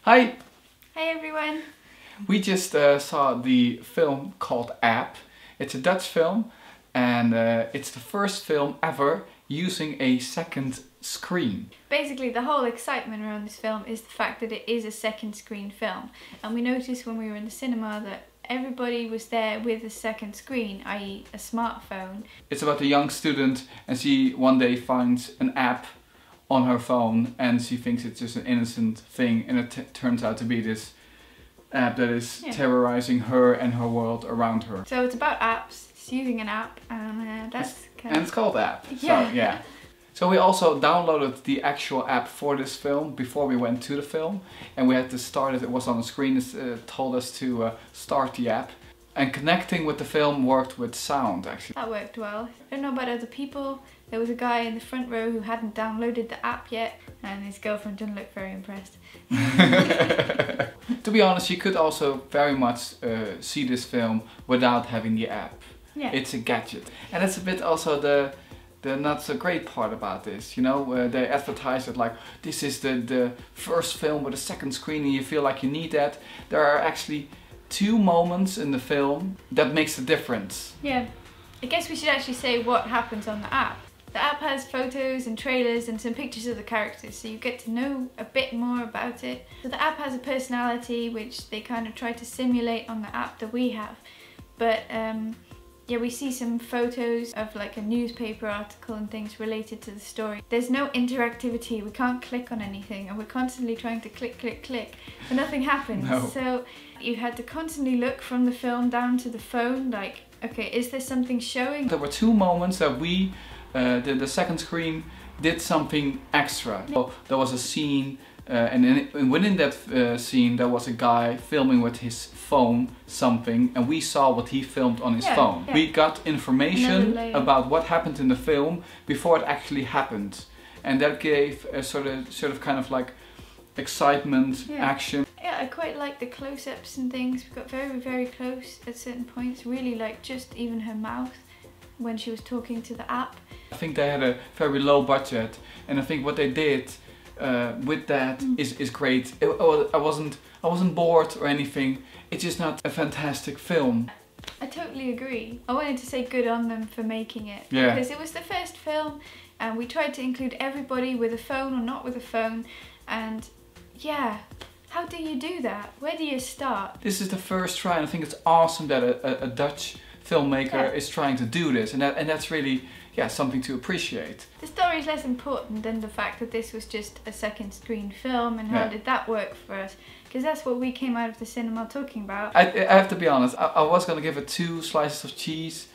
Hi! Hey everyone! We just saw the film called App. It's a Dutch film and it's the first film ever using a second screen. Basically the whole excitement around this film is the fact that it is a second screen film, and we noticed when we were in the cinema that everybody was there with a second screen, i.e. a smartphone. It's about a young student and she one day finds an app on her phone and she thinks it's just an innocent thing, and it turns out to be this app that is terrorizing her and her world around her. So it's about apps, it's using an app, and that's kind of... And it's called App, yeah. So yeah. So we also downloaded the actual app for this film before we went to the film, and we had to start it. It was on the screen, it told us to start the app. And connecting with the film worked with sound, actually. That worked well. I don't know about other people. There was a guy in the front row who hadn't downloaded the app yet, and his girlfriend didn't look very impressed. To be honest, you could also very much see this film without having the app. Yeah. It's a gadget. And that's a bit also the not so great part about this, you know, they advertise it like this is the first film with a second screen and you feel like you need that. There are actually two moments in the film that makes the difference. Yeah, I guess we should actually say what happens on the app. The app has photos and trailers and some pictures of the characters, so you get to know a bit more about it. So the app has a personality which they kind of try to simulate on the app that we have. But yeah, we see some photos of like a newspaper article and things related to the story. There's no interactivity, we can't click on anything, and we're constantly trying to click, click, click, but nothing happens. No. So you had to constantly look from the film down to the phone, like, okay, is there something showing? There were two moments that we, the second screen, did something extra. So there was a scene, and within that scene there was a guy filming with his phone something, and we saw what he filmed on his phone. Yeah. We got information about what happened in the film before it actually happened, and that gave a sort of kind of like excitement, action. Yeah, I quite like the close-ups and things. We got very, very close at certain points, really like just even her mouth when she was talking to the app. I think they had a very low budget, and I think what they did with that is great. I wasn't bored or anything. It's just not a fantastic film. I totally agree. I wanted to say good on them for making it. Yeah. Because it was the first film and we tried to include everybody with a phone or not with a phone, and yeah, how do you do that? Where do you start? This is the first try, and I think it's awesome that a Dutch filmmaker is trying to do this, and that's really something to appreciate. The story is less important than the fact that this was just a second screen film, and how did that work for us? Because that's what we came out of the cinema talking about. I have to be honest, I was going to give it 2 slices of cheese.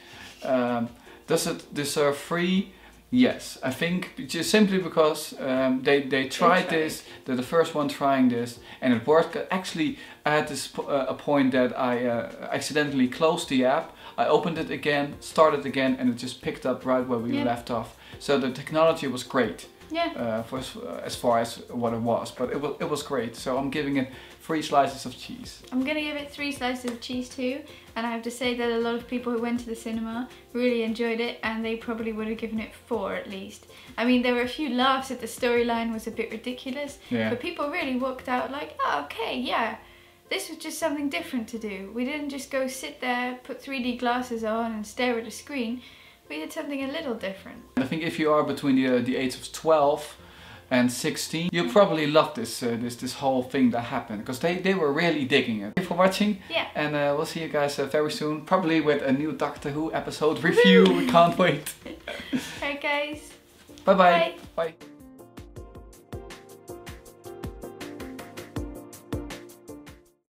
Does it deserve 3? Yes, I think just simply because they tried this, they're the first one trying this, and it worked. Actually, I had this a point that I accidentally closed the app. I opened it again, started again, and it just picked up right where we left off. So the technology was great. Yeah. As far as what it was, but it was great. So I'm giving it 3 slices of cheese. I'm gonna give it 3 slices of cheese too, and I have to say that a lot of people who went to the cinema really enjoyed it, and they probably would have given it 4 at least. I mean, there were a few laughs that the storyline was a bit ridiculous, but people really walked out like, oh, okay, yeah. This was just something different to do. We didn't just go sit there, put 3D glasses on and stare at a screen. We did something a little different. I think if you are between the age of 12 and 16, you probably love this whole thing that happened, because they were really digging it. Thank you for watching, and we'll see you guys very soon, probably with a new Doctor Who episode review. We can't wait. Alright guys. Bye-bye. Bye.